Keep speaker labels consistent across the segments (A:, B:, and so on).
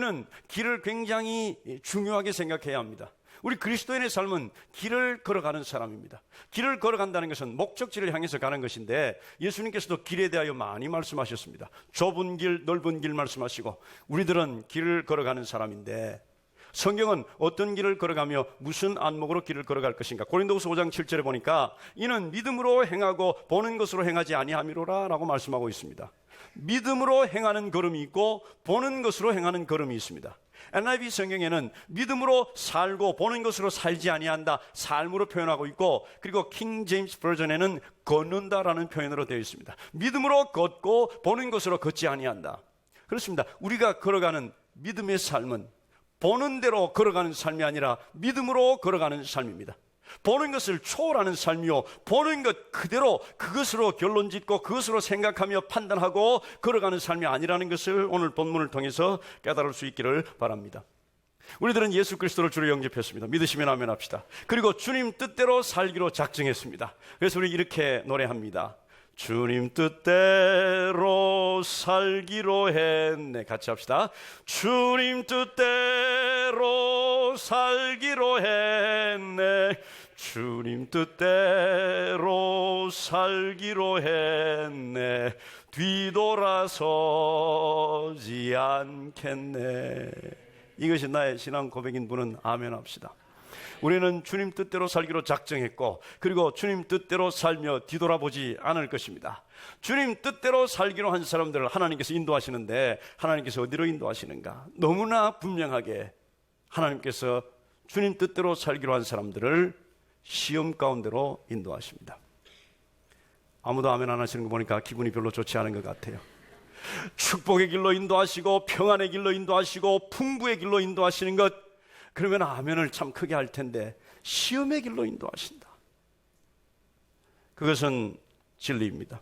A: 우리는 길을 굉장히 중요하게 생각해야 합니다. 우리 그리스도인의 삶은 길을 걸어가는 사람입니다. 길을 걸어간다는 것은 목적지를 향해서 가는 것인데, 예수님께서도 길에 대하여 많이 말씀하셨습니다. 좁은 길, 넓은 길 말씀하시고, 우리들은 길을 걸어가는 사람인데, 성경은 어떤 길을 걸어가며 무슨 안목으로 길을 걸어갈 것인가? 고린도후서 5장 7절에 보니까 이는 믿음으로 행하고 보는 것으로 행하지 아니함이로라 라고 말씀하고 있습니다. 믿음으로 행하는 걸음이 있고 보는 것으로 행하는 걸음이 있습니다. NIV 성경에는 믿음으로 살고 보는 것으로 살지 아니한다, 삶으로 표현하고 있고, 그리고 킹 제임스 버전에는 걷는다라는 표현으로 되어 있습니다. 믿음으로 걷고 보는 것으로 걷지 아니한다. 그렇습니다. 우리가 걸어가는 믿음의 삶은 보는 대로 걸어가는 삶이 아니라 믿음으로 걸어가는 삶입니다. 보는 것을 초월하는 삶이요, 보는 것 그대로 그것으로 결론 짓고 그것으로 생각하며 판단하고 걸어가는 삶이 아니라는 것을 오늘 본문을 통해서 깨달을 수 있기를 바랍니다. 우리들은 예수 그리스도를 주로 영접했습니다. 믿으시면 아멘 합시다. 그리고 주님 뜻대로 살기로 작정했습니다. 그래서 우리 이렇게 노래합니다. 주님 뜻대로 살기로 했네. 같이 합시다. 주님 뜻대로 살기로 했네. 주님 뜻대로 살기로 했네. 뒤돌아서지 않겠네. 이것이 나의 신앙 고백인 분은 아멘 합시다. 우리는 주님 뜻대로 살기로 작정했고, 그리고 주님 뜻대로 살며 뒤돌아보지 않을 것입니다. 주님 뜻대로 살기로 한 사람들을 하나님께서 인도하시는데, 하나님께서 어디로 인도하시는가? 너무나 분명하게 하나님께서 주님 뜻대로 살기로 한 사람들을 시험 가운데로 인도하십니다. 아무도 아멘 안 하시는 거 보니까 기분이 별로 좋지 않은 것 같아요. 축복의 길로 인도하시고 평안의 길로 인도하시고 풍부의 길로 인도하시는 것, 그러면 아멘을 참 크게 할 텐데 시험의 길로 인도하신다. 그것은 진리입니다.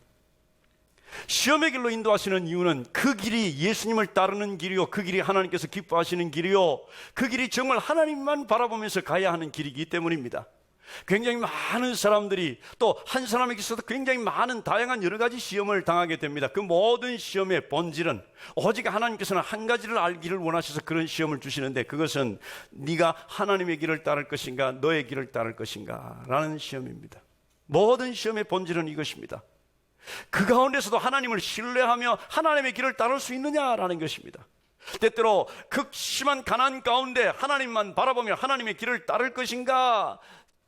A: 시험의 길로 인도하시는 이유는 그 길이 예수님을 따르는 길이요, 그 길이 하나님께서 기뻐하시는 길이요, 그 길이 정말 하나님만 바라보면서 가야 하는 길이기 때문입니다. 굉장히 많은 사람들이 또 한 사람에게서도 굉장히 많은 다양한 여러 가지 시험을 당하게 됩니다. 그 모든 시험의 본질은 오직 하나님께서는 한 가지를 알기를 원하셔서 그런 시험을 주시는데, 그것은 네가 하나님의 길을 따를 것인가 너의 길을 따를 것인가 라는 시험입니다. 모든 시험의 본질은 이것입니다. 그 가운데서도 하나님을 신뢰하며 하나님의 길을 따를 수 있느냐라는 것입니다. 때때로 극심한 가난 가운데 하나님만 바라보며 하나님의 길을 따를 것인가,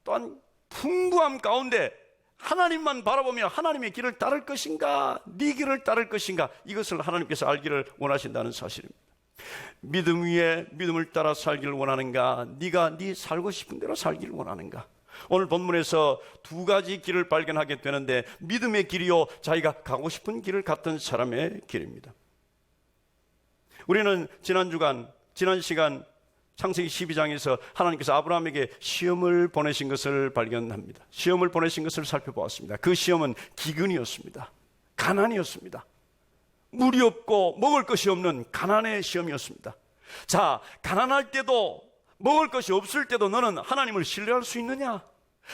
A: 또한 풍부함 가운데 하나님만 바라보며 하나님의 길을 따를 것인가, 네 길을 따를 것인가, 이것을 하나님께서 알기를 원하신다는 사실입니다. 믿음 위에 믿음을 따라 살기를 원하는가, 네가 네 살고 싶은 대로 살기를 원하는가. 오늘 본문에서 두 가지 길을 발견하게 되는데, 믿음의 길이요, 자기가 가고 싶은 길을 갔던 사람의 길입니다. 우리는 지난 시간 창세기 12장에서 하나님께서 아브라함에게 시험을 보내신 것을 발견합니다. 시험을 보내신 것을 살펴보았습니다. 그 시험은 기근이었습니다. 가난이었습니다. 물이 없고 먹을 것이 없는 가난의 시험이었습니다. 자, 가난할 때도 먹을 것이 없을 때도 너는 하나님을 신뢰할 수 있느냐?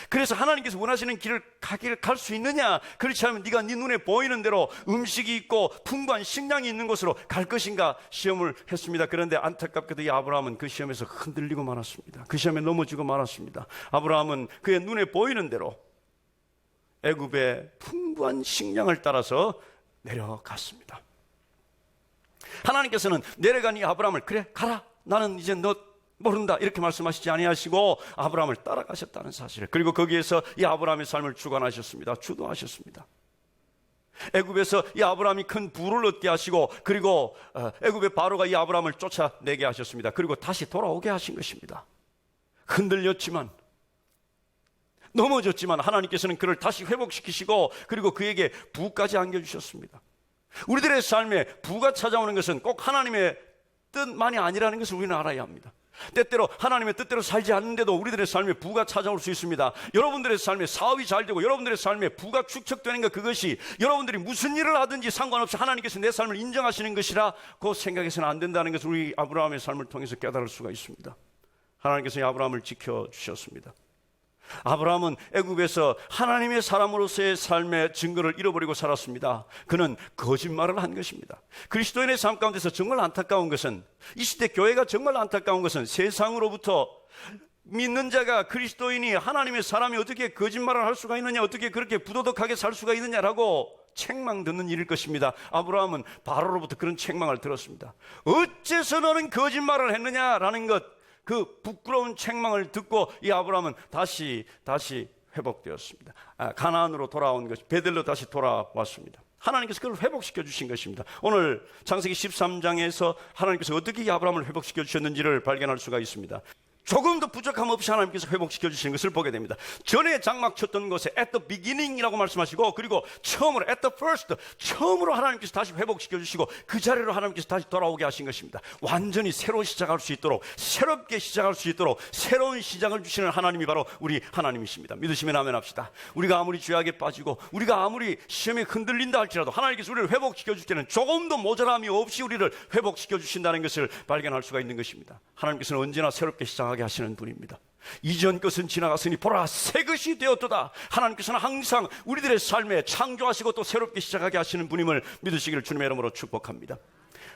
A: 그래서 하나님께서 원하시는 길을 갈 수 있느냐? 그렇지 않으면 네가 네 눈에 보이는 대로 음식이 있고 풍부한 식량이 있는 곳으로 갈 것인가 시험을 했습니다. 그런데 안타깝게도 이 아브라함은 그 시험에서 흔들리고 말았습니다. 그 시험에 넘어지고 말았습니다. 아브라함은 그의 눈에 보이는 대로 애굽의 풍부한 식량을 따라서 내려갔습니다. 하나님께서는 내려간 이 아브라함을 그래 가라, 나는 이제 너 모른다 이렇게 말씀하시지 아니하시고 아브라함을 따라가셨다는 사실, 그리고 거기에서 이 아브라함의 삶을 주관하셨습니다. 주도하셨습니다. 애굽에서 이 아브라함이 큰 부를 얻게 하시고, 그리고 애굽의 바로가 이 아브라함을 쫓아내게 하셨습니다. 그리고 다시 돌아오게 하신 것입니다. 흔들렸지만, 넘어졌지만 하나님께서는 그를 다시 회복시키시고, 그리고 그에게 부까지 안겨주셨습니다. 우리들의 삶에 부가 찾아오는 것은 꼭 하나님의 뜻만이 아니라는 것을 우리는 알아야 합니다. 때때로 하나님의 뜻대로 살지 않는데도 우리들의 삶에 부가 찾아올 수 있습니다. 여러분들의 삶에 사업이 잘 되고 여러분들의 삶에 부가 축적되는 것, 그것이 여러분들이 무슨 일을 하든지 상관없이 하나님께서 내 삶을 인정하시는 것이라 그 생각해서는 안 된다는 것을 우리 아브라함의 삶을 통해서 깨달을 수가 있습니다. 하나님께서 이 아브라함을 지켜주셨습니다. 아브라함은 애굽에서 하나님의 사람으로서의 삶의 증거를 잃어버리고 살았습니다. 그는 거짓말을 한 것입니다. 그리스도인의 삶 가운데서 정말 안타까운 것은, 이 시대 교회가 정말 안타까운 것은, 세상으로부터 믿는 자가, 그리스도인이, 하나님의 사람이 어떻게 거짓말을 할 수가 있느냐, 어떻게 그렇게 부도덕하게 살 수가 있느냐라고 책망 듣는 일일 것입니다. 아브라함은 바로로부터 그런 책망을 들었습니다. 어째서 너는 거짓말을 했느냐라는 것, 그 부끄러운 책망을 듣고 이 아브라함은 다시 회복되었습니다. 가나안으로 돌아온 것이, 베들로 다시 돌아왔습니다. 하나님께서 그걸 회복시켜 주신 것입니다. 오늘 창세기 13장에서 하나님께서 어떻게 이 아브라함을 회복시켜 주셨는지를 발견할 수가 있습니다. 조금도 부족함 없이 하나님께서 회복시켜 주시는 것을 보게 됩니다. 전에 장막 쳤던 곳에 at the beginning이라고 말씀하시고, 그리고 처음으로 at the first, 처음으로 하나님께서 다시 회복시켜 주시고, 그 자리로 하나님께서 다시 돌아오게 하신 것입니다. 완전히 새로 시작할 수 있도록, 새롭게 시작할 수 있도록 새로운 시작을 주시는 하나님이 바로 우리 하나님이십니다. 믿으시면 아멘 합시다. 우리가 아무리 죄악에 빠지고 우리가 아무리 시험에 흔들린다 할지라도 하나님께서 우리를 회복시켜 줄 때는 조금도 모자람이 없이 우리를 회복시켜 주신다는 것을 발견할 수가 있는 것입니다. 하나님께서는 언제나 새롭게 시작하게 하시는 분입니다. 이전 것은 지나갔으니 보라 새 것이 되었도다. 하나님께서는 항상 우리들의 삶에 창조하시고 또 새롭게 시작하게 하시는 분임을 믿으시기를 주님의 이름으로 축복합니다.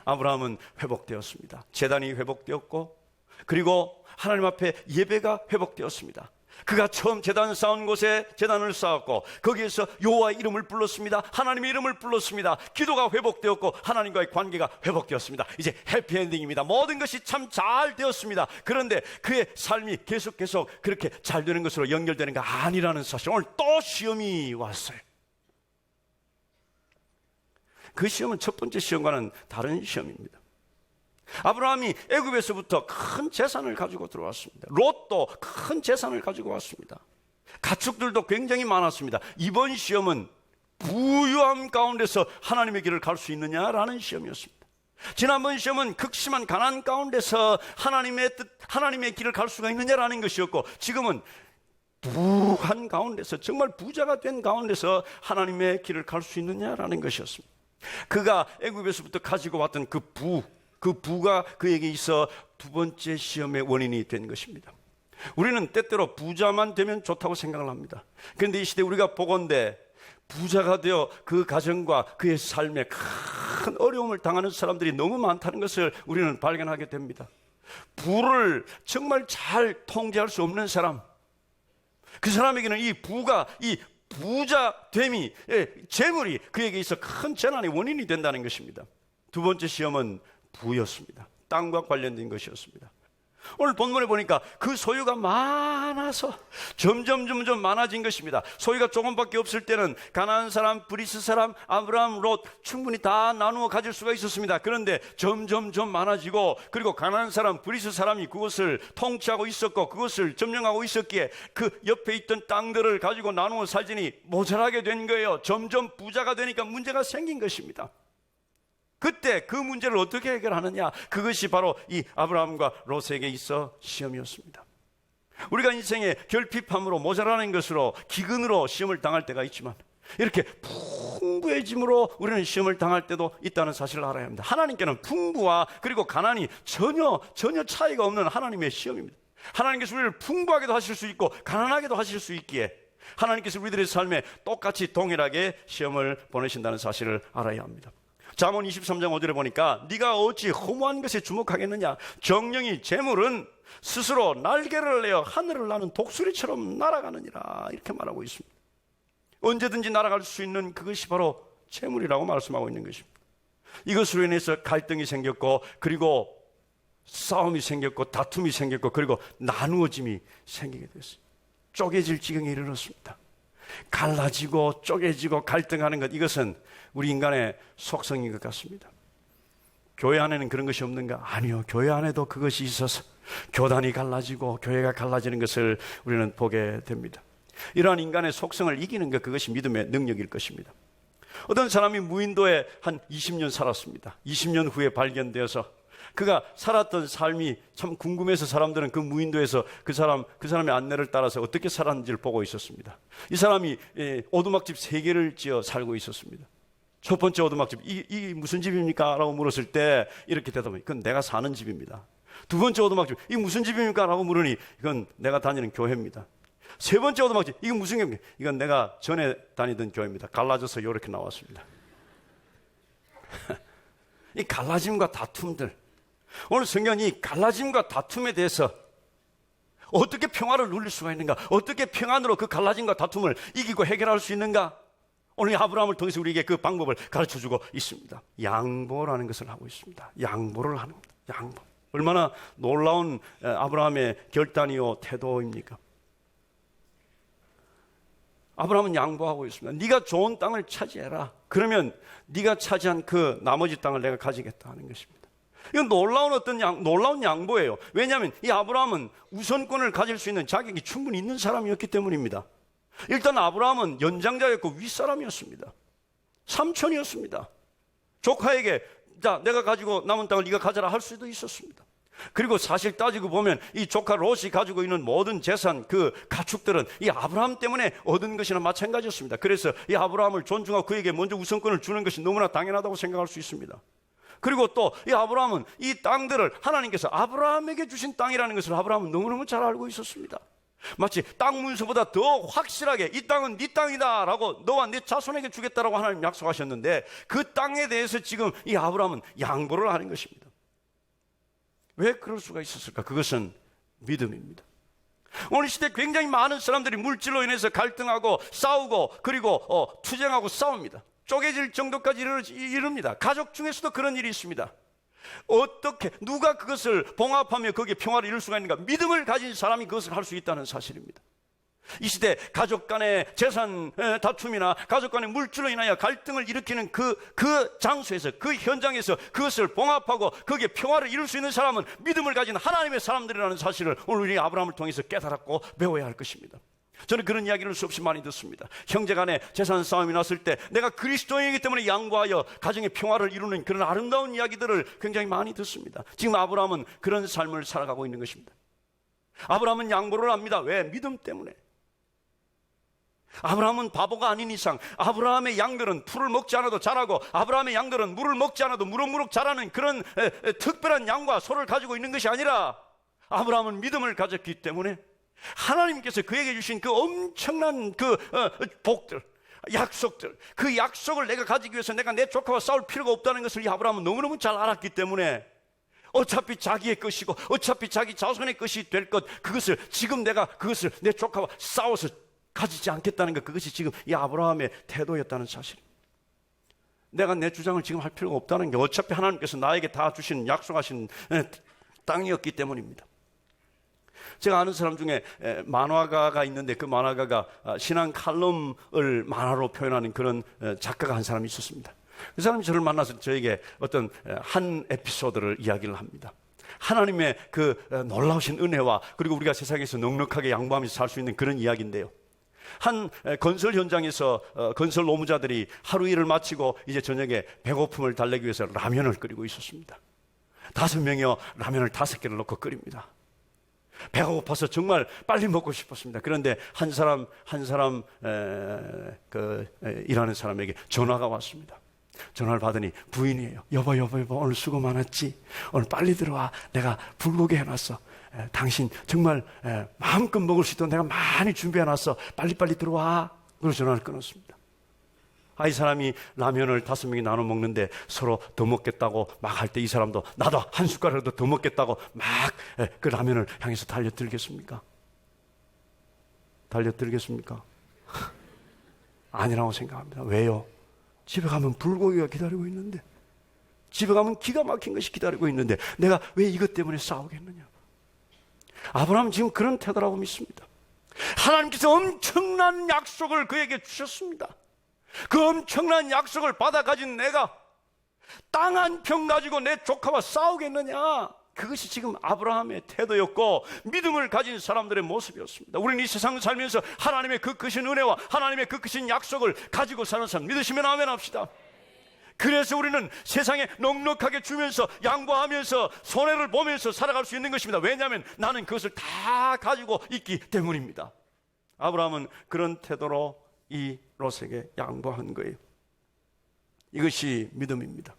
A: 아브라함은 회복되었습니다. 제단이 회복되었고, 그리고 하나님 앞에 예배가 회복되었습니다. 그가 처음 제단 쌓은 곳에 제단을 쌓았고, 거기에서 여호와의 이름을 불렀습니다. 하나님의 이름을 불렀습니다. 기도가 회복되었고 하나님과의 관계가 회복되었습니다. 이제 해피엔딩입니다. 모든 것이 참 잘 되었습니다. 그런데 그의 삶이 계속 그렇게 잘 되는 것으로 연결되는 게 아니라는 사실, 오늘 또 시험이 왔어요. 그 시험은 첫 번째 시험과는 다른 시험입니다. 아브라함이 애굽에서부터 큰 재산을 가지고 들어왔습니다. 롯도 큰 재산을 가지고 왔습니다. 가축들도 굉장히 많았습니다. 이번 시험은 부유함 가운데서 하나님의 길을 갈 수 있느냐라는 시험이었습니다. 지난번 시험은 극심한 가난 가운데서 하나님의 길을 갈 수가 있느냐라는 것이었고, 지금은 부한 가운데서, 정말 부자가 된 가운데서 하나님의 길을 갈 수 있느냐라는 것이었습니다. 그가 애굽에서부터 가지고 왔던 그 부가 그에게 있어 두 번째 시험의 원인이 된 것입니다. 우리는 때때로 부자만 되면 좋다고 생각을 합니다. 그런데 이 시대 우리가 보건대 부자가 되어 그 가정과 그의 삶에 큰 어려움을 당하는 사람들이 너무 많다는 것을 우리는 발견하게 됩니다. 부를 정말 잘 통제할 수 없는 사람, 그 사람에게는 이 부자됨이, 재물이 그에게 있어 큰 재난의 원인이 된다는 것입니다. 두 번째 시험은 부였습니다. 땅과 관련된 것이었습니다. 오늘 본문에 보니까 그 소유가 많아서 점점 많아진 것입니다. 소유가 조금밖에 없을 때는 가나안 사람, 브리스 사람, 아브라함, 롯 충분히 다 나누어 가질 수가 있었습니다. 그런데 점점 많아지고, 그리고 가나안 사람, 브리스 사람이 그것을 통치하고 있었고 그것을 점령하고 있었기에 그 옆에 있던 땅들을 가지고 나누어 살지니 모자라게 된 거예요. 점점 부자가 되니까 문제가 생긴 것입니다. 그때 그 문제를 어떻게 해결하느냐, 그것이 바로 이 아브라함과 롯에게 있어 시험이었습니다. 우리가 인생의 결핍함으로, 모자라는 것으로, 기근으로 시험을 당할 때가 있지만, 이렇게 풍부해짐으로 우리는 시험을 당할 때도 있다는 사실을 알아야 합니다. 하나님께는 풍부와 그리고 가난이 전혀 차이가 없는 하나님의 시험입니다. 하나님께서 우리를 풍부하게도 하실 수 있고 가난하게도 하실 수 있기에 하나님께서 우리들의 삶에 똑같이 동일하게 시험을 보내신다는 사실을 알아야 합니다. 잠언 23장 5절에 보니까 네가 어찌 허무한 것에 주목하겠느냐, 정령이 재물은 스스로 날개를 내어 하늘을 나는 독수리처럼 날아가느니라, 이렇게 말하고 있습니다. 언제든지 날아갈 수 있는 그것이 바로 재물이라고 말씀하고 있는 것입니다. 이것으로 인해서 갈등이 생겼고, 그리고 싸움이 생겼고, 다툼이 생겼고, 그리고 나누어짐이 생기게 됐어요. 쪼개질 지경에 이르렀습니다. 갈라지고 쪼개지고 갈등하는 것, 이것은 우리 인간의 속성인 것 같습니다. 교회 안에는 그런 것이 없는가? 아니요, 교회 안에도 그것이 있어서 교단이 갈라지고 교회가 갈라지는 것을 우리는 보게 됩니다. 이러한 인간의 속성을 이기는 것, 그것이 믿음의 능력일 것입니다. 어떤 사람이 무인도에 한 20년 살았습니다. 20년 후에 발견되어서 그가 살았던 삶이 참 궁금해서 사람들은 그 무인도에서 그 사람의 안내를 따라서 어떻게 살았는지를 보고 있었습니다. 이 사람이 오두막집 3개를 지어 살고 있었습니다. 첫 번째 오두막집, 이 무슨 집입니까? 라고 물었을 때 이렇게 대답합니다. 그건 내가 사는 집입니다. 두 번째 오두막집, 이 무슨 집입니까? 라고 물으니 이건 내가 다니는 교회입니다. 세 번째 얻어맞지. 이건 무슨 경기? 이건 내가 전에 다니던 교회입니다. 갈라져서 이렇게 나왔습니다. 이 갈라짐과 다툼들. 오늘 성경이 갈라짐과 다툼에 대해서 어떻게 평화를 누릴 수가 있는가? 어떻게 평안으로 그 갈라짐과 다툼을 이기고 해결할 수 있는가? 오늘 이 아브라함을 통해서 우리에게 그 방법을 가르쳐주고 있습니다. 양보라는 것을 하고 있습니다. 양보를 하는 겁니다. 양보. 얼마나 놀라운 아브라함의 결단이요 태도입니까? 아브라함은 양보하고 있습니다. 네가 좋은 땅을 차지해라. 그러면 네가 차지한 그 나머지 땅을 내가 가지겠다 하는 것입니다. 이건 놀라운 양보예요. 왜냐하면 이 아브라함은 우선권을 가질 수 있는 자격이 충분히 있는 사람이었기 때문입니다. 일단 아브라함은 연장자였고 윗사람이었습니다. 삼촌이었습니다. 조카에게 자, 내가 가지고 남은 땅을 네가 가져라 할 수도 있었습니다. 그리고 사실 따지고 보면 이 조카 롯이 가지고 있는 모든 재산, 그 가축들은 이 아브라함 때문에 얻은 것이나 마찬가지였습니다. 그래서 이 아브라함을 존중하고 그에게 먼저 우선권을 주는 것이 너무나 당연하다고 생각할 수 있습니다. 그리고 또 이 아브라함은 이 땅들을 하나님께서 아브라함에게 주신 땅이라는 것을 아브라함은 너무너무 잘 알고 있었습니다. 마치 땅 문서보다 더 확실하게 이 땅은 네 땅이다 라고 너와 네 자손에게 주겠다라고 하나님 약속하셨는데 그 땅에 대해서 지금 이 아브라함은 양보를 하는 것입니다. 왜 그럴 수가 있었을까? 그것은 믿음입니다. 오늘 시대 굉장히 많은 사람들이 물질로 인해서 갈등하고 싸우고 그리고 투쟁하고 싸웁니다. 쪼개질 정도까지 이릅니다. 가족 중에서도 그런 일이 있습니다. 어떻게 누가 그것을 봉합하며 거기에 평화를 이룰 수가 있는가? 믿음을 가진 사람이 그것을 할 수 있다는 사실입니다. 이 시대 가족 간의 재산 다툼이나 가족 간의 물질로 인하여 갈등을 일으키는 그 장소에서 그 현장에서 그것을 봉합하고 거기에 평화를 이룰 수 있는 사람은 믿음을 가진 하나님의 사람들이라는 사실을 오늘 우리 아브라함을 통해서 깨달았고 배워야 할 것입니다. 저는 그런 이야기를 수없이 많이 듣습니다. 형제 간에 재산 싸움이 났을 때 내가 그리스도인이기 때문에 양보하여 가정의 평화를 이루는 그런 아름다운 이야기들을 굉장히 많이 듣습니다. 지금 아브라함은 그런 삶을 살아가고 있는 것입니다. 아브라함은 양보를 합니다. 왜? 믿음 때문에. 아브라함은 바보가 아닌 이상 아브라함의 양들은 풀을 먹지 않아도 자라고 아브라함의 양들은 물을 먹지 않아도 무럭무럭 자라는 그런 특별한 양과 소를 가지고 있는 것이 아니라 아브라함은 믿음을 가졌기 때문에 하나님께서 그에게 주신 그 엄청난 그 복들, 약속들, 그 약속을 내가 가지기 위해서 내가 내 조카와 싸울 필요가 없다는 것을 이 아브라함은 너무너무 잘 알았기 때문에 어차피 자기의 것이고 어차피 자기 자손의 것이 될 것, 그것을 지금 내가 그것을 내 조카와 싸워서 가지지 않겠다는 것, 그것이 지금 이 아브라함의 태도였다는 사실. 내가 내 주장을 지금 할 필요가 없다는 게 어차피 하나님께서 나에게 다 주신 약속하신 땅이었기 때문입니다. 제가 아는 사람 중에 만화가가 있는데 그 만화가가 신앙 칼럼을 만화로 표현하는 그런 작가가 한 사람이 있었습니다. 그 사람이 저를 만나서 저에게 어떤 한 에피소드를 이야기를 합니다. 하나님의 그 놀라우신 은혜와 그리고 우리가 세상에서 넉넉하게 양보하면서 살 수 있는 그런 이야기인데요. 한 건설 현장에서 건설 노무자들이 하루 일을 마치고 이제 저녁에 배고픔을 달래기 위해서 라면을 끓이고 있었습니다. 5명이요 라면을 5개를 넣고 끓입니다. 배가 고파서 정말 빨리 먹고 싶었습니다. 그런데 한 사람 일하는 사람에게 전화가 왔습니다. 전화를 받으니 부인이에요. 여보 오늘 수고 많았지? 오늘 빨리 들어와. 내가 불고기 해놨어. 당신 정말 마음껏 먹을 수 있도록 내가 많이 준비해놨어. 빨리빨리 들어와. 그래서 전화를 끊었습니다. 이 사람이 라면을 5명이 나눠 먹는데 서로 더 먹겠다고 막 할 때 이 사람도 나도 한 숟가락도 더 먹겠다고 막 그 라면을 향해서 달려들겠습니까? 아니라고 생각합니다. 왜요? 집에 가면 불고기가 기다리고 있는데, 집에 가면 기가 막힌 것이 기다리고 있는데 내가 왜 이것 때문에 싸우겠느냐? 아브라함은 지금 그런 태도라고 믿습니다. 하나님께서 엄청난 약속을 그에게 주셨습니다. 그 엄청난 약속을 받아 가진 내가 땅 한 평 가지고 내 조카와 싸우겠느냐? 그것이 지금 아브라함의 태도였고 믿음을 가진 사람들의 모습이었습니다. 우리는 이 세상을 살면서 하나님의 그 크신 은혜와 하나님의 그 크신 약속을 가지고 사는 사람 믿으시면 아멘 합시다. 그래서 우리는 세상에 넉넉하게 주면서 양보하면서 손해를 보면서 살아갈 수 있는 것입니다. 왜냐하면 나는 그것을 다 가지고 있기 때문입니다. 아브라함은 그런 태도로 이 롯에게 양보한 거예요. 이것이 믿음입니다.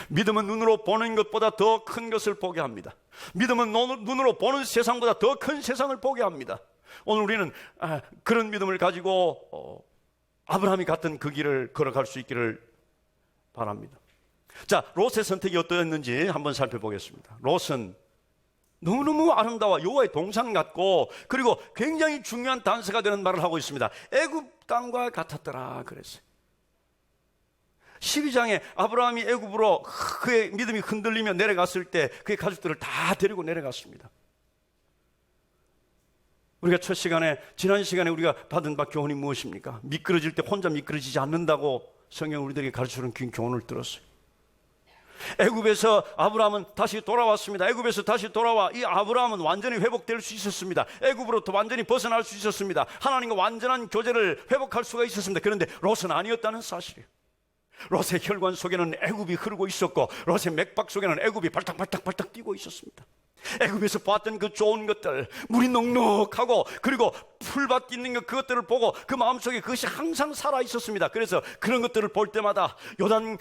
A: 믿음은 눈으로 보는 것보다 더 큰 것을 보게 합니다. 믿음은 눈으로 보는 세상보다 더 큰 세상을 보게 합니다. 오늘 우리는 그런 믿음을 가지고 아브라함이 갔던 그 길을 걸어갈 수 있기를 바랍니다. 자, 롯의 선택이 어떠했는지 한번 살펴보겠습니다. 롯은 너무너무 아름다워 여호와의 동산 같고, 그리고 굉장히 중요한 단서가 되는 말을 하고 있습니다. 애굽 땅과 같았더라 그랬어요. 12장에 아브라함이 애굽으로 그의 믿음이 흔들리며 내려갔을 때 그의 가족들을 다 데리고 내려갔습니다. 우리가 첫 시간에, 지난 시간에 우리가 받은 바 교훈이 무엇입니까? 미끄러질 때 혼자 미끄러지지 않는다고 성경 우리들에게 가르쳐주는 긴 교훈을 들었어요. 애굽에서 아브라함은 다시 돌아왔습니다. 애굽에서 다시 돌아와 이 아브라함은 완전히 회복될 수 있었습니다. 애굽으로부터 완전히 벗어날 수 있었습니다. 하나님과 완전한 교제를 회복할 수가 있었습니다. 그런데 롯은 아니었다는 사실이에요. 롯의 혈관 속에는 애굽이 흐르고 있었고, 롯의 맥박 속에는 애굽이 발딱발딱 뛰고 있었습니다. 애굽에서 봤던 그 좋은 것들, 물이 넉넉하고 그리고 풀밭 있는 것, 그것들을 보고 그 마음속에 그것이 항상 살아 있었습니다. 그래서 그런 것들을 볼 때마다, 요단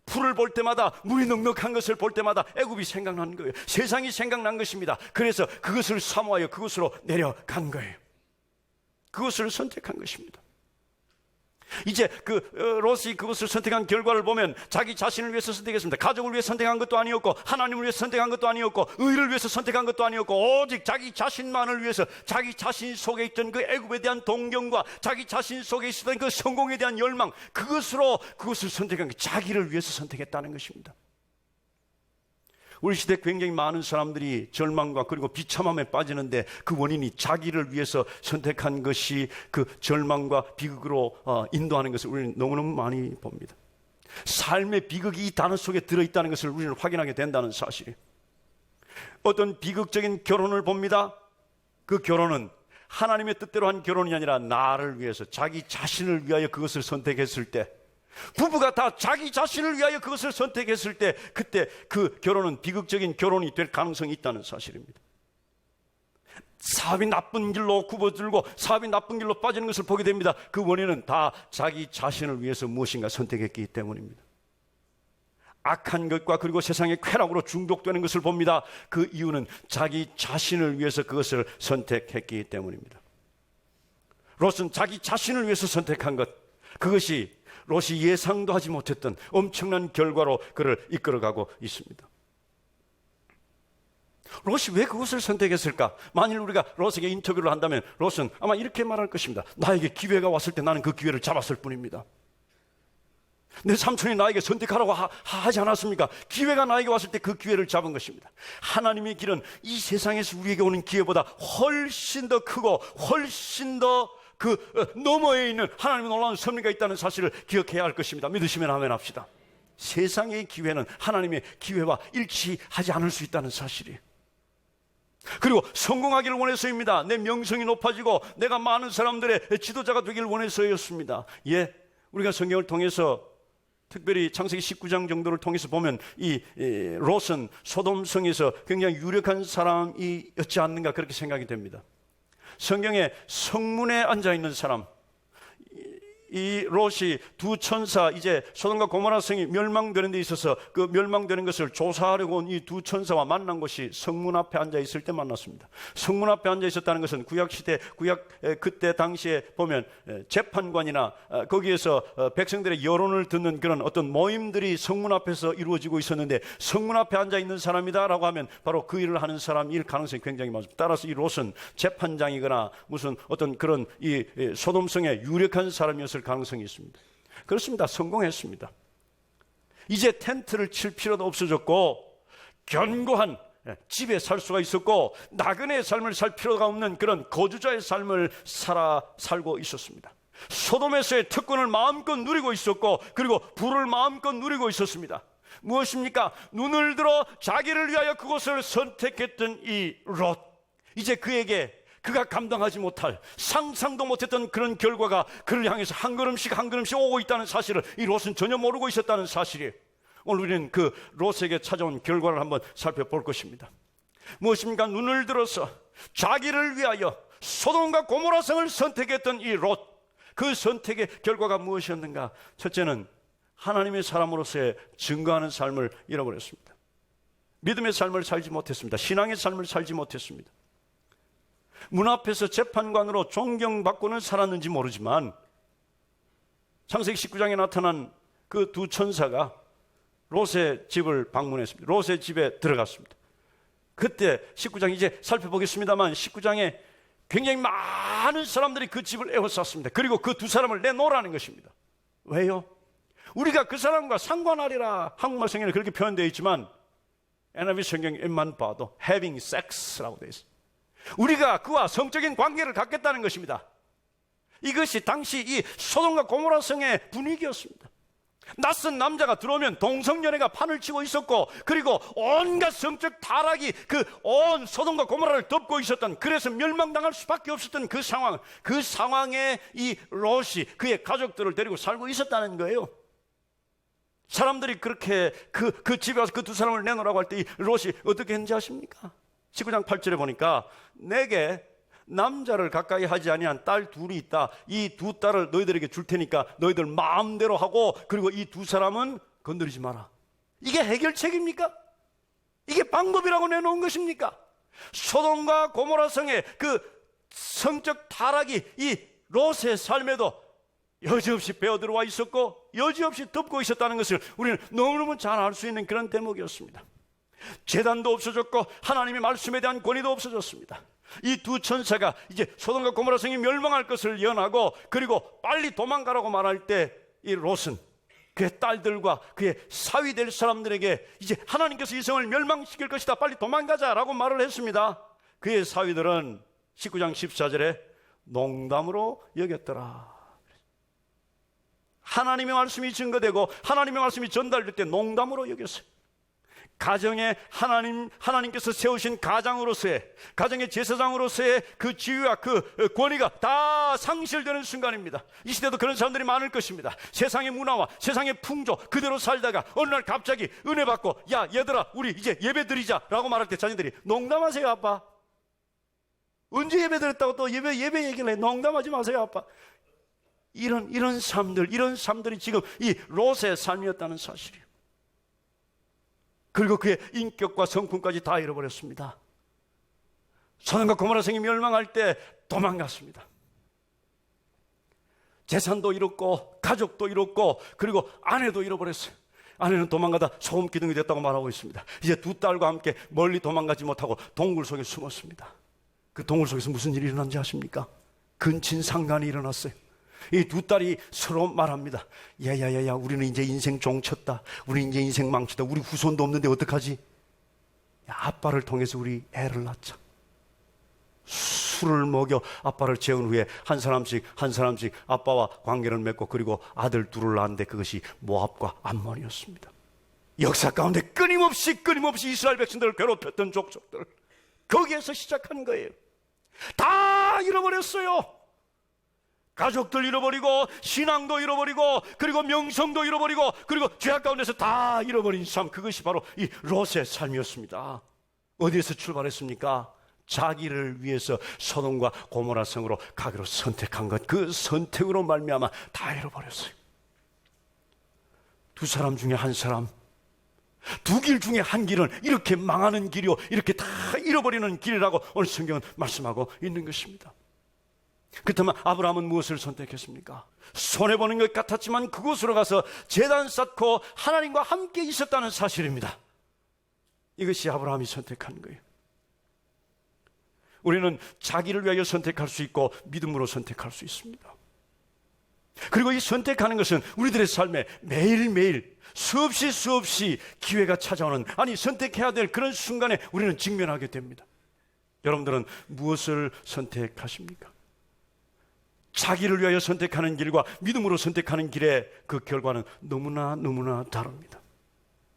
A: 풀을 볼 때마다, 물이 넉넉한 것을 볼 때마다 애굽이 생각난 거예요. 세상이 생각난 것입니다. 그래서 그것을 사모하여 그곳으로 내려간 거예요. 그것을 선택한 것입니다. 이제 롯이 그것을 선택한 결과를 보면 자기 자신을 위해서 선택했습니다. 가족을 위해 선택한 것도 아니었고, 하나님을 위해 선택한 것도 아니었고, 의를 위해서 선택한 것도 아니었고, 오직 자기 자신만을 위해서, 자기 자신 속에 있던 그 애굽에 대한 동경과 자기 자신 속에 있었던 그 성공에 대한 열망, 그것을 선택한 게 자기를 위해서 선택했다는 것입니다. 우리 시대에 굉장히 많은 사람들이 절망과 그리고 비참함에 빠지는데 그 원인이 자기를 위해서 선택한 것이 그 절망과 비극으로 인도하는 것을 우리는 너무너무 많이 봅니다. 삶의 비극이 이 단어 속에 들어있다는 것을 우리는 확인하게 된다는 사실이에요. 어떤 비극적인 결혼을 봅니다. 그 결혼은 하나님의 뜻대로 한 결혼이 아니라 나를 위해서, 자기 자신을 위하여 그것을 선택했을 때, 부부가 다 자기 자신을 위하여 그것을 선택했을 때, 그때 그 결혼은 비극적인 결혼이 될 가능성이 있다는 사실입니다. 사업이 나쁜 길로 굽어들고 사업이 나쁜 길로 빠지는 것을 보게 됩니다. 그 원인은 다 자기 자신을 위해서 무엇인가 선택했기 때문입니다. 악한 것과 그리고 세상의 쾌락으로 중독되는 것을 봅니다. 그 이유는 자기 자신을 위해서 그것을 선택했기 때문입니다. 롯은 자기 자신을 위해서 선택한 것, 그것이 롯이 예상도 하지 못했던 엄청난 결과로 그를 이끌어가고 있습니다. 롯이 왜 그것을 선택했을까? 만일 우리가 롯에게 인터뷰를 한다면 롯은 아마 이렇게 말할 것입니다. 나에게 기회가 왔을 때 나는 그 기회를 잡았을 뿐입니다. 내 삼촌이 나에게 선택하라고 하지 않았습니까? 기회가 나에게 왔을 때 그 기회를 잡은 것입니다. 하나님의 길은 이 세상에서 우리에게 오는 기회보다 훨씬 더 크고 훨씬 더 너머에 있는 하나님의 놀라운 섭리가 있다는 사실을 기억해야 할 것입니다. 믿으시면 아멘 합시다. 세상의 기회는 하나님의 기회와 일치하지 않을 수 있다는 사실이에요. 그리고 성공하기를 원해서입니다. 내 명성이 높아지고 내가 많은 사람들의 지도자가 되기를 원해서였습니다. 예, 우리가 성경을 통해서 특별히 창세기 19장 정도를 통해서 보면 이 롯은 소돔성에서 굉장히 유력한 사람이었지 않는가 그렇게 생각이 됩니다. 성경에 성문에 앉아있는 사람, 이 롯이 두 천사, 이제 소돔과 고모라 성이 멸망되는 데 있어서 그 멸망되는 것을 조사하려고 온 이 두 천사와 만난 것이 성문 앞에 앉아 있을 때 만났습니다. 성문 앞에 앉아 있었다는 것은 구약시대, 그때 당시에 보면 재판관이나 거기에서 백성들의 여론을 듣는 그런 어떤 모임들이 성문 앞에서 이루어지고 있었는데, 성문 앞에 앉아 있는 사람이다라고 하면 바로 그 일을 하는 사람일 가능성이 굉장히 많습니다. 따라서 이 롯은 재판장이거나 무슨 어떤 그런 이 소돔성의 유력한 사람이었을 가능성이 있습니다. 그렇습니다. 성공했습니다. 이제 텐트를 칠 필요도 없어졌고 견고한 집에 살 수가 있었고 나그네의 삶을 살 필요가 없는 그런 거주자의 삶을 살고 있었습니다. 소돔에서의 특권을 마음껏 누리고 있었고 그리고 부를 마음껏 누리고 있었습니다. 무엇입니까? 눈을 들어 자기를 위하여 그곳을 선택했던 이 롯, 이제 그가 감당하지 못할, 상상도 못했던 그런 결과가 그를 향해서 한 걸음씩 오고 있다는 사실을 이 롯은 전혀 모르고 있었다는 사실이에요. 오늘 우리는 그 롯에게 찾아온 결과를 한번 살펴볼 것입니다. 무엇입니까? 눈을 들어서 자기를 위하여 소돔과 고모라 성을 선택했던 이 롯, 그 선택의 결과가 무엇이었는가? 첫째는 하나님의 사람으로서의 증거하는 삶을 잃어버렸습니다. 믿음의 삶을 살지 못했습니다. 신앙의 삶을 살지 못했습니다. 문 앞에서 재판관으로 존경받고는 살았는지 모르지만 창세기 19장에 나타난 그 두 천사가 롯의 집을 방문했습니다. 롯의 집에 들어갔습니다. 그때 19장 이제 살펴보겠습니다만 19장에 굉장히 많은 사람들이 그 집을 에워쌌습니다. 그리고 그 두 사람을 내놓으라는 것입니다. 왜요? 우리가 그 사람과 상관하리라. 한국말 성경에 그렇게 표현되어 있지만 NIV 성경에만 봐도 having sex라고 되어 있습니다. 우리가 그와 성적인 관계를 갖겠다는 것입니다. 이것이 당시 이 소돔과 고모라 성의 분위기였습니다. 낯선 남자가 들어오면 동성연애가 판을 치고 있었고, 그리고 온갖 성적 타락이 그 온 소돔과 고모라를 덮고 있었던, 그래서 멸망당할 수밖에 없었던 그 상황에 이 롯이 그의 가족들을 데리고 살고 있었다는 거예요. 사람들이 그렇게 그 집에 와서 그 두 사람을 내놓으라고 할 때 이 롯이 어떻게 했는지 아십니까? 19장 8절에 보니까 내게 남자를 가까이 하지 아니한 딸 둘이 있다. 이 두 딸을 너희들에게 줄 테니까 너희들 마음대로 하고, 그리고 이 두 사람은 건드리지 마라. 이게 해결책입니까? 이게 방법이라고 내놓은 것입니까? 소돔과 고모라 성의 그 성적 타락이 이 롯의 삶에도 여지없이 배어 들어와 있었고 여지없이 덮고 있었다는 것을 우리는 너무너무 잘 알 수 있는 그런 대목이었습니다. 제단도 없어졌고 하나님의 말씀에 대한 권위도 없어졌습니다. 이 두 천사가 이제 소돔과 고모라 성이 멸망할 것을 예언하고, 그리고 빨리 도망가라고 말할 때 이 롯은 그의 딸들과 그의 사위 될 사람들에게 이제 하나님께서 이 성을 멸망시킬 것이다, 빨리 도망가자라고 말을 했습니다. 그의 사위들은 19장 14절에 농담으로 여겼더라. 하나님의 말씀이 증거되고 하나님의 말씀이 전달될 때 농담으로 여겼어요. 가정에 하나님께서 세우신 가장으로서의, 가정의 제사장으로서의 그 지위와 그 권위가 다 상실되는 순간입니다. 이 시대도 그런 사람들이 많을 것입니다. 세상의 문화와 세상의 풍조 그대로 살다가 어느 날 갑자기 은혜 받고, 야 얘들아 우리 이제 예배 드리자 라고 말할 때 자녀들이 농담하세요 아빠. 언제 예배 드렸다고 또 예배 얘기를 해. 농담하지 마세요 아빠. 이런 삶들이 지금 이 롯의 삶이었다는 사실이에요. 그리고 그의 인격과 성품까지 다 잃어버렸습니다. 소돔과 고모라 성이 멸망할 때 도망갔습니다. 재산도 잃었고 가족도 잃었고, 그리고 아내도 잃어버렸어요. 아내는 도망가다 소금 기둥이 됐다고 말하고 있습니다. 이제 두 딸과 함께 멀리 도망가지 못하고 동굴 속에 숨었습니다. 그 동굴 속에서 무슨 일이 일어난지 아십니까? 근친상간이 일어났어요. 이 두 딸이 서로 말합니다. 야야야야, 우리는 이제 인생 종쳤다. 우리 이제 인생 망쳤다. 우리 후손도 없는데 어떡하지? 야, 아빠를 통해서 우리 애를 낳자. 술을 먹여 아빠를 재운 후에 한 사람씩 아빠와 관계를 맺고, 그리고 아들 둘을 낳았는데 그것이 모압과 암몬이었습니다. 역사 가운데 끊임없이 이스라엘 백성들을 괴롭혔던 족속들, 거기에서 시작한 거예요. 다 잃어버렸어요. 가족들 잃어버리고, 신앙도 잃어버리고, 그리고 명성도 잃어버리고, 그리고 죄악 가운데서 다 잃어버린 삶, 그것이 바로 이 롯의 삶이었습니다. 어디에서 출발했습니까? 자기를 위해서 소돔과 고모라 성으로 가기로 선택한 것, 그 선택으로 말미암아 다 잃어버렸어요. 두 사람 중에 한 사람, 두 길 중에 한 길은 이렇게 망하는 길이요, 이렇게 다 잃어버리는 길이라고 오늘 성경은 말씀하고 있는 것입니다. 그렇다면 아브라함은 무엇을 선택했습니까? 손해보는 것 같았지만 그곳으로 가서 제단 쌓고 하나님과 함께 있었다는 사실입니다. 이것이 아브라함이 선택한 거예요. 우리는 자기를 위하여 선택할 수 있고 믿음으로 선택할 수 있습니다. 그리고 이 선택하는 것은 우리들의 삶에 매일매일 수없이 기회가 찾아오는, 아니 선택해야 될 그런 순간에 우리는 직면하게 됩니다. 여러분들은 무엇을 선택하십니까? 자기를 위하여 선택하는 길과 믿음으로 선택하는 길의 그 결과는 너무나 다릅니다.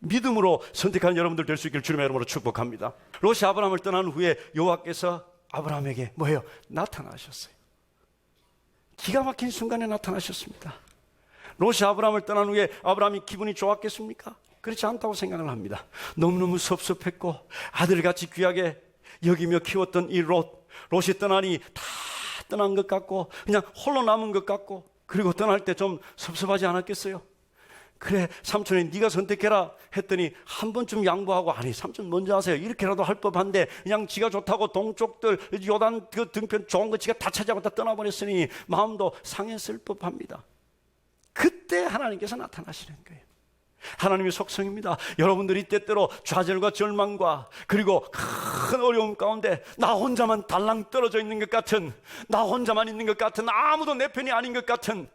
A: 믿음으로 선택하는 여러분들 될 수 있기를 주님의 이름으로 축복합니다. 롯이 아브라함을 떠난 후에 여호와께서 아브라함에게 뭐예요? 나타나셨어요. 기가 막힌 순간에 나타나셨습니다. 롯이 아브라함을 떠난 후에 아브라함이 기분이 좋았겠습니까? 그렇지 않다고 생각을 합니다. 너무너무 섭섭했고 아들같이 귀하게 여기며 키웠던 이 롯이 떠나니 다 떠난 것 같고 그냥 홀로 남은 것 같고, 그리고 떠날 때 좀 섭섭하지 않았겠어요? 그래 삼촌이 네가 선택해라 했더니 한 번쯤 양보하고 아니 삼촌 먼저 하세요 이렇게라도 할 법한데 그냥 지가 좋다고 동쪽들 요단 그 등편 좋은 거 지가 다 차지하고 다 떠나버렸으니 마음도 상했을 법합니다. 그때 하나님께서 나타나시는 거예요. 하나님의 속성입니다. 여러분들이 때때로 좌절과 절망과 그리고 큰 어려움 가운데 나 혼자만 달랑 떨어져 있는 것 같은, 나 혼자만 있는 것 같은, 아무도 내 편이 아닌 것 같은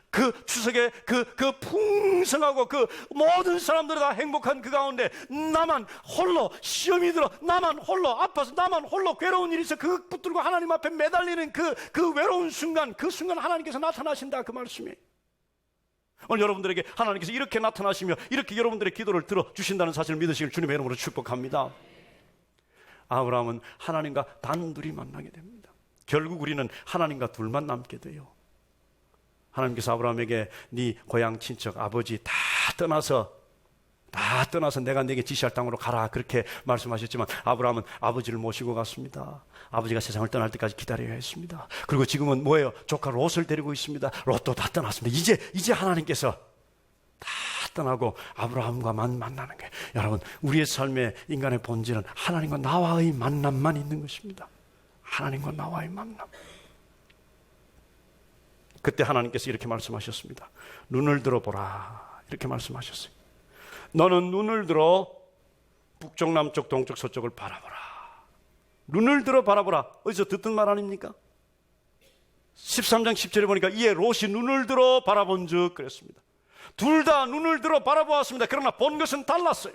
A: 그 추석에 그 풍성하고 그 모든 사람들이 다 행복한 그 가운데 나만 홀로 시험이 들어, 나만 홀로 아파서, 나만 홀로 괴로운 일이 있어 그 붙들고 하나님 앞에 매달리는 그 외로운 순간, 그 순간 하나님께서 나타나신다 그 말씀이에요. 오늘 여러분들에게 하나님께서 이렇게 나타나시며 이렇게 여러분들의 기도를 들어주신다는 사실을 믿으시길 주님의 이름으로 축복합니다. 아브라함은 하나님과 단둘이 만나게 됩니다. 결국 우리는 하나님과 둘만 남게 돼요. 하나님께서 아브라함에게 네 고향 친척 아버지 다 떠나서 내가 네게 지시할 땅으로 가라 그렇게 말씀하셨지만 아브라함은 아버지를 모시고 갔습니다. 아버지가 세상을 떠날 때까지 기다려야 했습니다. 그리고 지금은 뭐예요? 조카 롯을 데리고 있습니다. 롯도 다 떠났습니다. 이제 하나님께서 다 떠나고 아브라함과만 만나는 거예요. 여러분, 우리의 삶의 인간의 본질은 하나님과 나와의 만남만 있는 것입니다. 하나님과 나와의 만남. 그때 하나님께서 이렇게 말씀하셨습니다. 눈을 들어보라 이렇게 말씀하셨어요. 너는 눈을 들어 북쪽, 남쪽, 동쪽, 서쪽을 바라보라. 눈을 들어 바라보라. 어디서 듣던 말 아닙니까? 13장 10절에 보니까 이에 롯이 눈을 들어 바라본 즉 그랬습니다. 둘 다 눈을 들어 바라보았습니다. 그러나 본 것은 달랐어요.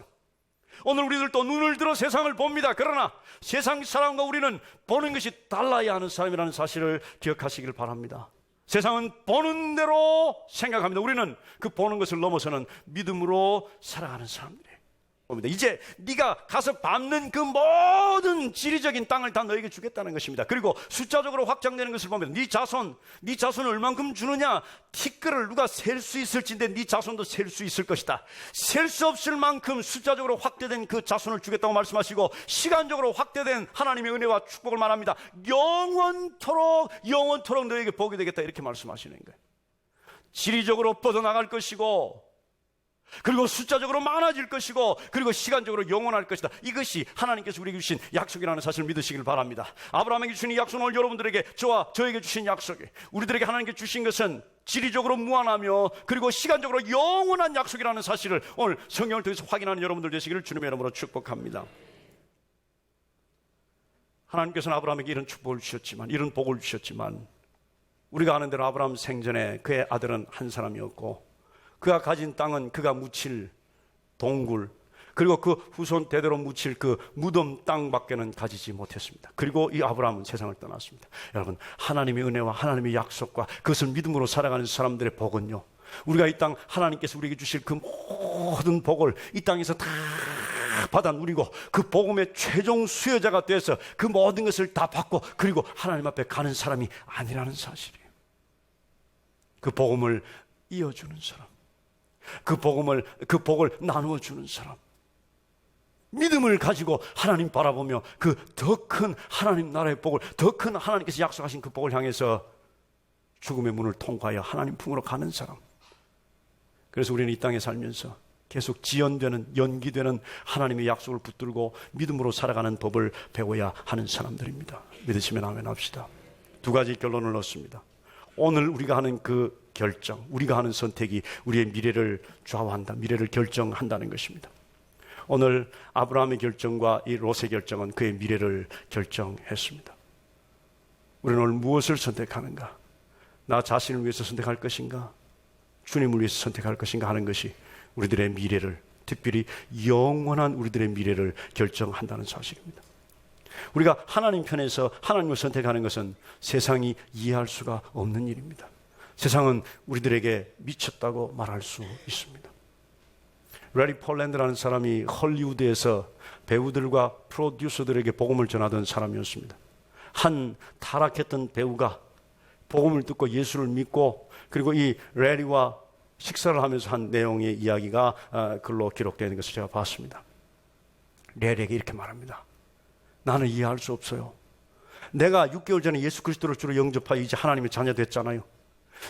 A: 오늘 우리들도 눈을 들어 세상을 봅니다. 그러나 세상 사람과 우리는 보는 것이 달라야 하는 사람이라는 사실을 기억하시길 바랍니다. 세상은 보는 대로 생각합니다. 우리는 그 보는 것을 넘어서는 믿음으로 살아가는 사람들이에요. 이제 네가 가서 밟는 그 모든 지리적인 땅을 다 너에게 주겠다는 것입니다. 그리고 숫자적으로 확장되는 것을 보면 네 자손을 얼만큼 주느냐, 티끌을 누가 셀 수 있을지인데 네 자손도 셀 수 있을 것이다. 셀 수 없을 만큼 숫자적으로 확대된 그 자손을 주겠다고 말씀하시고 시간적으로 확대된 하나님의 은혜와 축복을 말합니다. 영원토록 너에게 복이 되겠다 이렇게 말씀하시는 거예요. 지리적으로 뻗어나갈 것이고 그리고 숫자적으로 많아질 것이고 그리고 시간적으로 영원할 것이다. 이것이 하나님께서 우리에게 주신 약속이라는 사실을 믿으시길 바랍니다. 아브라함에게 주신 이 약속은 오늘 여러분들에게 저와 저에게 주신 약속이에요. 우리들에게 하나님께 주신 것은 지리적으로 무한하며 그리고 시간적으로 영원한 약속이라는 사실을 오늘 성경을 통해서 확인하는 여러분들 되시기를 주님의 이름으로 축복합니다. 하나님께서는 아브라함에게 이런 축복을 주셨지만, 이런 복을 주셨지만 우리가 아는 대로 아브라함 생전에 그의 아들은 한 사람이었고 그가 가진 땅은 그가 묻힐 동굴 그리고 그 후손 대대로 묻힐 그 무덤 땅밖에는 가지지 못했습니다. 그리고 이 아브라함은 세상을 떠났습니다. 여러분, 하나님의 은혜와 하나님의 약속과 그것을 믿음으로 살아가는 사람들의 복은요, 우리가 이 땅 하나님께서 우리에게 주실 그 모든 복을 이 땅에서 다 받아 누리고 그 복음의 최종 수혜자가 돼서 그 모든 것을 다 받고 그리고 하나님 앞에 가는 사람이 아니라는 사실이에요. 그 복음을 이어주는 사람, 그 복을 나누어 주는 사람, 믿음을 가지고 하나님 바라보며 그 더 큰 하나님 나라의 복을, 더 큰 하나님께서 약속하신 그 복을 향해서 죽음의 문을 통과하여 하나님 품으로 가는 사람. 그래서 우리는 이 땅에 살면서 계속 지연되는, 연기되는 하나님의 약속을 붙들고 믿음으로 살아가는 법을 배워야 하는 사람들입니다. 믿으시면 아멘 합시다. 두 가지 결론을 얻습니다. 오늘 우리가 하는 그 결정, 우리가 하는 선택이 우리의 미래를 좌우한다, 미래를 결정한다는 것입니다. 오늘 아브라함의 결정과 이 롯의 결정은 그의 미래를 결정했습니다. 우리는 오늘 무엇을 선택하는가? 나 자신을 위해서 선택할 것인가? 주님을 위해서 선택할 것인가 하는 것이 우리들의 미래를, 특별히 영원한 우리들의 미래를 결정한다는 사실입니다. 우리가 하나님 편에서 하나님을 선택하는 것은 세상이 이해할 수가 없는 일입니다. 세상은 우리들에게 미쳤다고 말할 수 있습니다. 레리 폴랜드라는 사람이 헐리우드에서 배우들과 프로듀서들에게 복음을 전하던 사람이었습니다. 한 타락했던 배우가 복음을 듣고 예수를 믿고 그리고 이 레리와 식사를 하면서 한 내용의 이야기가 글로 기록되어 있는 것을 제가 봤습니다. 레리에게 이렇게 말합니다. 나는 이해할 수 없어요. 내가 6개월 전에 예수 그리스도를 주로 영접하여 이제 하나님의 자녀 됐잖아요.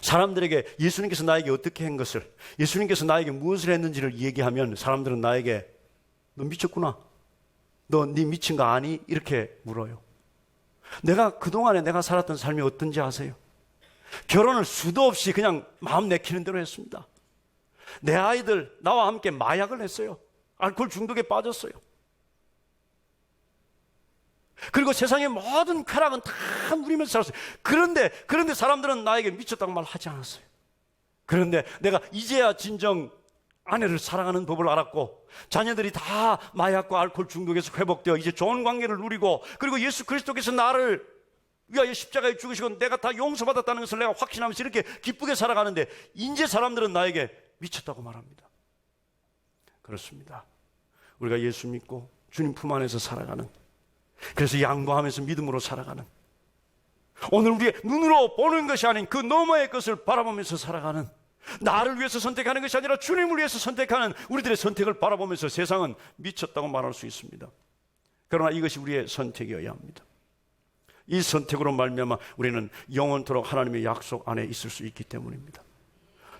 A: 사람들에게 예수님께서 나에게 어떻게 한 것을, 예수님께서 나에게 무엇을 했는지를 얘기하면 사람들은 나에게 너 미쳤구나, 너 네 미친 거 아니? 이렇게 물어요. 내가 그동안에 내가 살았던 삶이 어떤지 아세요? 결혼을 수도 없이 그냥 마음 내키는 대로 했습니다. 내 아이들 나와 함께 마약을 했어요. 알코올 중독에 빠졌어요. 그리고 세상의 모든 쾌락은 다 누리면서 살았어요. 그런데 사람들은 나에게 미쳤다고 말하지 않았어요. 그런데 내가 이제야 진정 아내를 사랑하는 법을 알았고, 자녀들이 다 마약과 알코올 중독에서 회복되어 이제 좋은 관계를 누리고, 그리고 예수 그리스도께서 나를 위하여 십자가에 죽으시고 내가 다 용서받았다는 것을 내가 확신하면서 이렇게 기쁘게 살아가는데, 이제 사람들은 나에게 미쳤다고 말합니다. 그렇습니다. 우리가 예수 믿고 주님 품 안에서 살아가는, 그래서 양보하면서 믿음으로 살아가는, 오늘 우리의 눈으로 보는 것이 아닌 그 너머의 것을 바라보면서 살아가는, 나를 위해서 선택하는 것이 아니라 주님을 위해서 선택하는 우리들의 선택을 바라보면서 세상은 미쳤다고 말할 수 있습니다. 그러나 이것이 우리의 선택이어야 합니다. 이 선택으로 말미암아 우리는 영원토록 하나님의 약속 안에 있을 수 있기 때문입니다.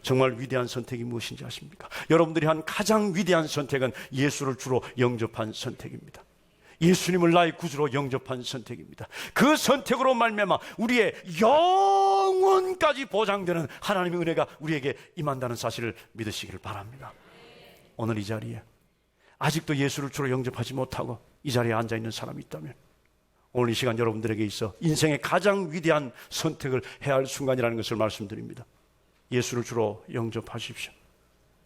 A: 정말 위대한 선택이 무엇인지 아십니까? 여러분들이 한 가장 위대한 선택은 예수를 주로 영접한 선택입니다. 예수님을 나의 구주로 영접한 선택입니다. 그 선택으로 말미암아 우리의 영원까지 보장되는 하나님의 은혜가 우리에게 임한다는 사실을 믿으시기를 바랍니다. 오늘 이 자리에 아직도 예수를 주로 영접하지 못하고 이 자리에 앉아있는 사람이 있다면, 오늘 이 시간 여러분들에게 있어 인생의 가장 위대한 선택을 해야 할 순간이라는 것을 말씀드립니다. 예수를 주로 영접하십시오.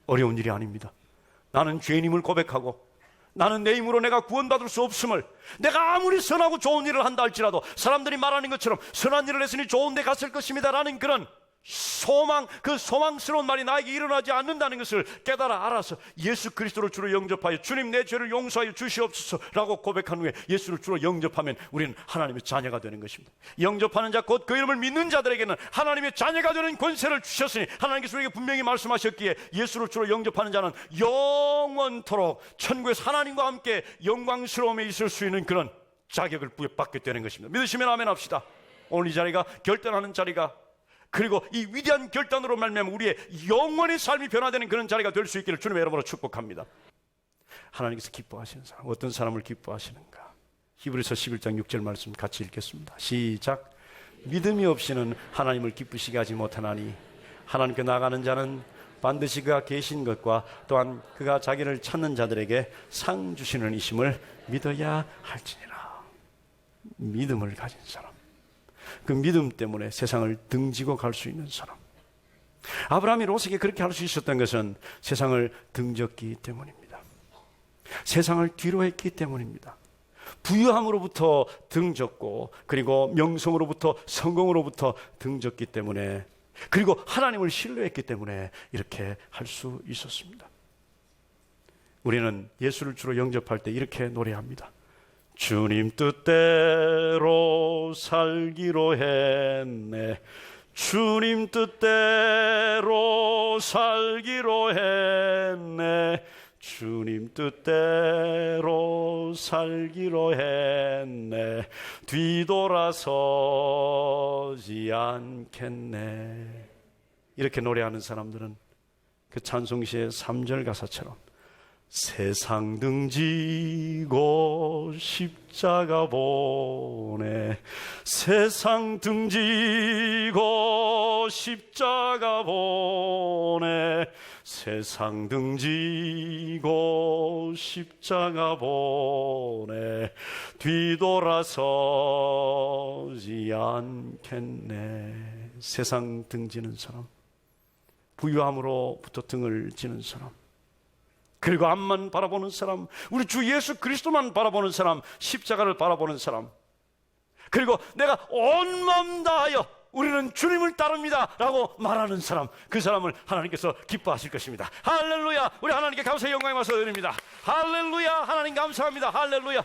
A: 어려운 일이 아닙니다. 나는 죄인임을 고백하고, 나는 내 힘으로 내가 구원받을 수 없음을, 내가 아무리 선하고 좋은 일을 한다 할지라도 사람들이 말하는 것처럼 선한 일을 했으니 좋은 데 갔을 것입니다 라는 그런 소망, 그 소망스러운 말이 나에게 일어나지 않는다는 것을 깨달아 알아서 예수 그리스도를 주로 영접하여 주님 내 죄를 용서하여 주시옵소서 라고 고백한 후에 예수를 주로 영접하면 우리는 하나님의 자녀가 되는 것입니다. 영접하는 자 곧 그 이름을 믿는 자들에게는 하나님의 자녀가 되는 권세를 주셨으니, 하나님께서 우리에게 분명히 말씀하셨기에 예수를 주로 영접하는 자는 영원토록 천국에서 하나님과 함께 영광스러움에 있을 수 있는 그런 자격을 부여받게 되는 것입니다. 믿으시면 아멘 합시다. 오늘 이 자리가 결단하는 자리가, 그리고 이 위대한 결단으로 말미암아 우리의 영원의 삶이 변화되는 그런 자리가 될 수 있기를 주님의 이름으로 축복합니다. 하나님께서 기뻐하시는 사람, 어떤 사람을 기뻐하시는가? 히브리서 11장 6절 말씀 같이 읽겠습니다. 시작. 믿음이 없이는 하나님을 기쁘시게 하지 못하나니 하나님께 나아가는 자는 반드시 그가 계신 것과 또한 그가 자기를 찾는 자들에게 상 주시는 이심을 믿어야 할지니라. 믿음을 가진 사람, 그 믿음 때문에 세상을 등지고 갈 수 있는 사람. 아브라함이 롯에게 그렇게 할 수 있었던 것은 세상을 등졌기 때문입니다. 세상을 뒤로 했기 때문입니다. 부유함으로부터 등졌고, 그리고 명성으로부터 성공으로부터 등졌기 때문에, 그리고 하나님을 신뢰했기 때문에 이렇게 할 수 있었습니다. 우리는 예수를 주로 영접할 때 이렇게 노래합니다. 주님 뜻대로 살기로 했네. 주님 뜻대로 살기로 했네. 주님 뜻대로 살기로 했네. 뒤돌아서지 않겠네. 이렇게 노래하는 사람들은 그 찬송시의 3절 가사처럼 세상 등지고 십자가 보내, 세상 등지고 십자가 보내, 세상 등지고 십자가 보내, 뒤돌아서지 않겠네. 세상 등지는 사람, 부유함으로부터 등을 지는 사람, 그리고 앞만 바라보는 사람, 우리 주 예수 그리스도만 바라보는 사람, 십자가를 바라보는 사람, 그리고 내가 온 마음 다하여 우리는 주님을 따릅니다 라고 말하는 사람, 그 사람을 하나님께서 기뻐하실 것입니다. 할렐루야. 우리 하나님께 감사의 영광의 말씀 드립니다. 할렐루야. 하나님 감사합니다. 할렐루야.